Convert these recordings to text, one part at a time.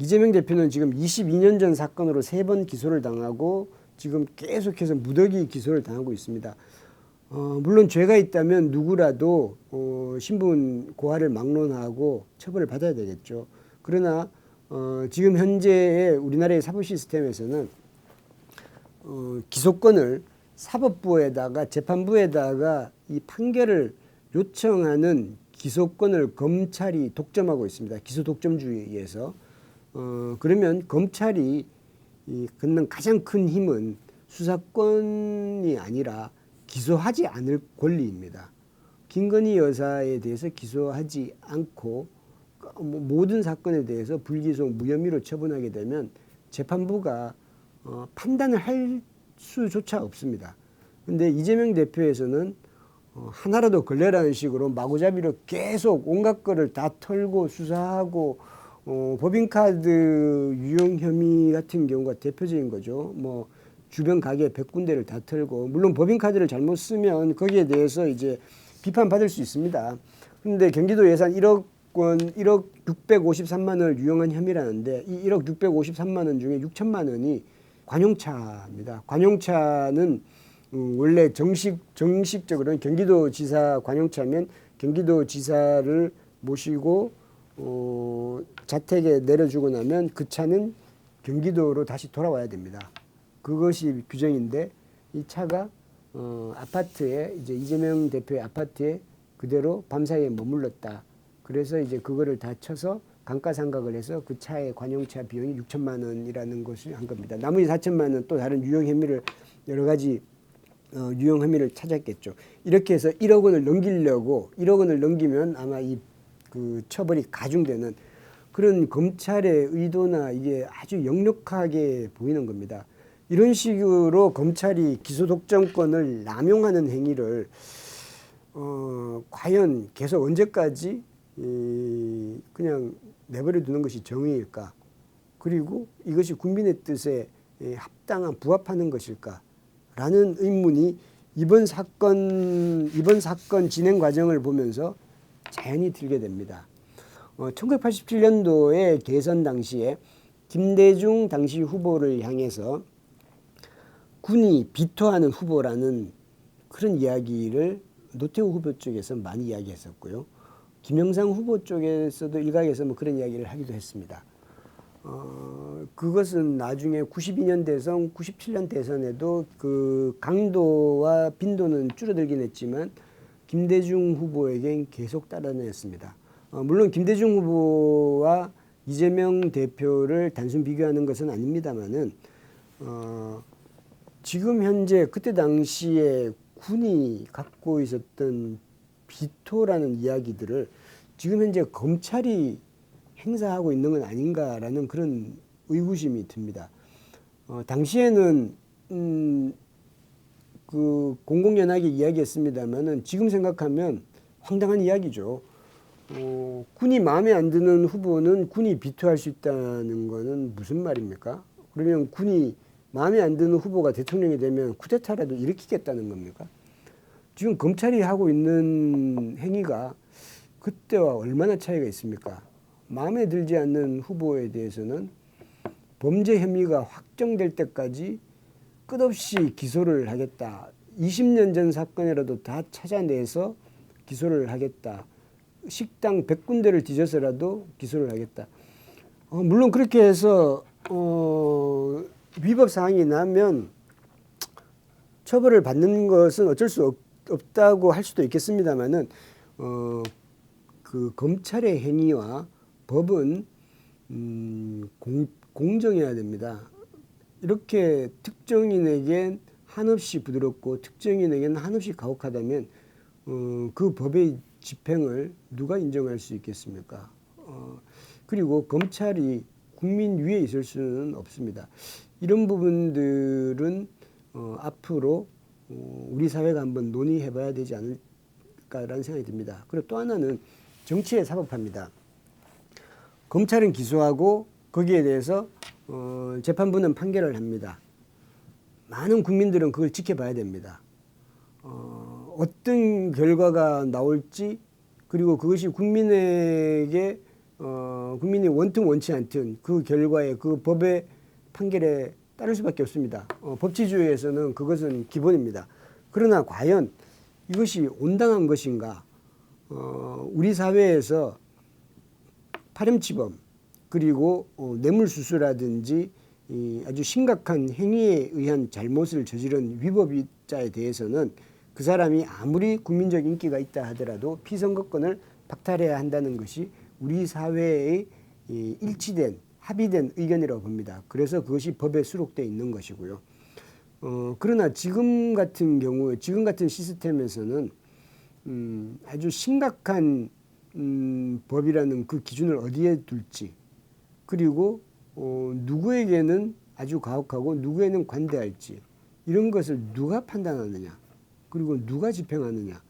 이재명 대표는 지금 22년 전 사건으로 3번 기소를 당하고 지금 계속해서 무더기 기소를 당하고 있습니다. 물론 죄가 있다면 누구라도 신분 고하를 막론하고 처벌을 받아야 되겠죠. 그러나 지금 현재의 우리나라의 사법 시스템에서는 기소권을 사법부에다가 재판부에다가 이 판결을 요청하는 기소권을 검찰이 독점하고 있습니다. 기소 독점주의에서. 그러면 검찰이 갖는 가장 큰 힘은 수사권이 아니라 기소하지 않을 권리입니다. 김건희 여사에 대해서 기소하지 않고 모든 사건에 대해서 불기소 무혐의로 처분하게 되면 재판부가 판단을 할 수조차 없습니다. 근데 이재명 대표에서는 하나라도 걸레라는 식으로 마구잡이로 계속 온갖 거를 다 털고 수사하고 법인카드 유용 혐의 같은 경우가 대표적인 거죠. 뭐 주변 가게 100군데를 다 털고, 물론 법인카드를 잘못 쓰면 거기에 대해서 이제 비판받을 수 있습니다. 그런데 경기도 예산 1억 원, 1억 653만 원을 유용한 혐의라는데 이 1억 653만 원 중에 6천만 원이 관용차입니다. 관용차는 원래 정식적으로는 경기도지사 관용차면 경기도지사를 모시고 자택에 내려주고 나면 그 차는 경기도로 다시 돌아와야 됩니다. 그것이 규정인데 이 차가 아파트에 이제 이재명 대표의 아파트에 그대로 밤사이에 머물렀다. 그래서 이제 그거를 다 쳐서 감가상각을 해서 그 차의 관용차 비용이 6천만 원이라는 것을 한 겁니다. 나머지 4천만 원 또 다른 유용 혐의를 여러 가지 유용 혐의를 찾았겠죠. 이렇게 해서 1억 원을 넘기려고 1억 원을 넘기면 아마 그 처벌이 가중되는 그런 검찰의 의도나 이게 아주 역력하게 보이는 겁니다. 이런 식으로 검찰이 기소 독점권을 남용하는 행위를 과연 계속 언제까지 그냥 내버려 두는 것이 정의일까? 그리고 이것이 국민의 뜻에 합당한 부합하는 것일까? 라는 의문이 이번 사건 진행 과정을 보면서 자연히 들게 됩니다. 1987년도에 대선 당시에 김대중 당시 후보를 향해서 군이 비토하는 후보라는 그런 이야기를 노태우 후보 쪽에서 많이 이야기했었고요. 김영삼 후보 쪽에서도 일각에서 뭐 그런 이야기를 하기도 했습니다. 그것은 나중에 92년 대선, 97년 대선에도 그 강도와 빈도는 줄어들긴 했지만 김대중 후보에겐 계속 따라다녔습니다. 물론 김대중 후보와 이재명 대표를 단순 비교하는 것은 아닙니다만은 지금 현재 그때 당시에 군이 갖고 있었던 비토라는 이야기들을 지금 현재 검찰이 행사하고 있는 건 아닌가라는 그런 의구심이 듭니다. 당시에는 그 공공연하게 이야기했습니다만은 지금 생각하면 황당한 이야기죠. 군이 마음에 안 드는 후보는 군이 비토할 수 있다는 거는 무슨 말입니까? 그러면 군이 마음에 안 드는 후보가 대통령이 되면 쿠데타라도 일으키겠다는 겁니까? 지금 검찰이 하고 있는 행위가 그때와 얼마나 차이가 있습니까? 마음에 들지 않는 후보에 대해서는 범죄 혐의가 확정될 때까지 끝없이 기소를 하겠다. 20년 전 사건이라도 다 찾아내서 기소를 하겠다. 식당 100군데를 뒤져서라도 기소를 하겠다. 물론 그렇게 해서 위법 사항이 나면 처벌을 받는 것은 어쩔 수 없다고 할 수도 있겠습니다만은 그 검찰의 행위와 법은 공정해야 됩니다. 이렇게 특정인에겐 한없이 부드럽고 특정인에겐 한없이 가혹하다면 그 법의 집행을 누가 인정할 수 있겠습니까? 그리고 검찰이 국민 위에 있을 수는 없습니다. 이런 부분들은 앞으로 우리 사회가 한번 논의해 봐야 되지 않을까라는 생각이 듭니다. 그리고 또 하나는 정치의 사법화입니다. 검찰은 기소하고 거기에 대해서 재판부는 판결을 합니다. 많은 국민들은 그걸 지켜봐야 됩니다. 어떤 결과가 나올지 그리고 그것이 국민에게 국민이 원튼 원치 않든 그 결과에 그 법의 판결에 따를 수밖에 없습니다. 법치주의에서는 그것은 기본입니다. 그러나 과연 이것이 온당한 것인가? 우리 사회에서 파렴치범 그리고 뇌물수수라든지 아주 심각한 행위에 의한 잘못을 저지른 위법자에 대해서는 그 사람이 아무리 국민적 인기가 있다 하더라도 피선거권을 박탈해야 한다는 것이 우리 사회의 일치된 합의된 의견이라고 봅니다. 그래서 그것이 법에 수록되어 있는 것이고요. 그러나 지금 같은 경우에 지금 같은 시스템에서는 아주 심각한 법이라는 그 기준을 어디에 둘지 그리고 누구에게는 아주 가혹하고 누구에는 관대할지 이런 것을 누가 판단하느냐 그리고 누가 집행하느냐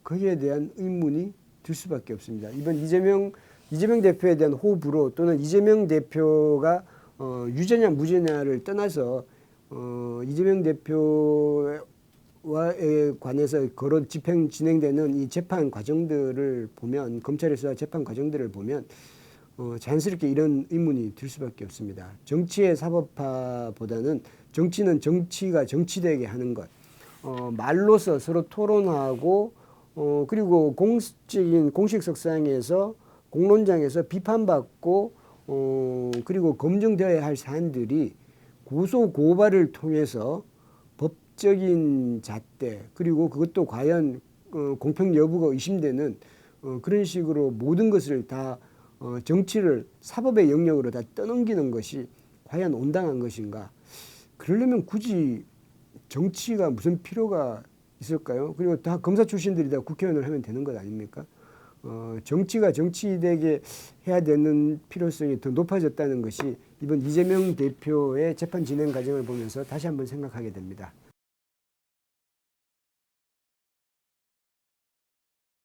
거기에 대한 의문이 들 수밖에 없습니다. 이번 이재명 대표에 대한 호불호 또는 이재명 대표가 유죄냐 무죄냐를 떠나서 이재명 대표와에 관해서 거론 집행 진행되는 이 재판 과정들을 보면 검찰에서 재판 과정들을 보면 자연스럽게 이런 의문이 들 수밖에 없습니다. 정치의 사법화보다는 정치는 정치가 정치되게 하는 것, 말로서 서로 토론하고 그리고 공식석상에서 공론장에서 비판받고 그리고 검증되어야 할 사안들이 고소 고발을 통해서 법적인 잣대 그리고 그것도 과연 공평 여부가 의심되는 그런 식으로 모든 것을 다 정치를 사법의 영역으로 다 떠넘기는 것이 과연 온당한 것인가? 그러려면 굳이 정치가 무슨 필요가 있을까요? 그리고 다 검사 출신들이 다 국회의원을 하면 되는 것 아닙니까? 정치가 정치되게 해야 되는 필요성이 더 높아졌다는 것이 이번 이재명 대표의 재판 진행 과정을 보면서 다시 한번 생각하게 됩니다.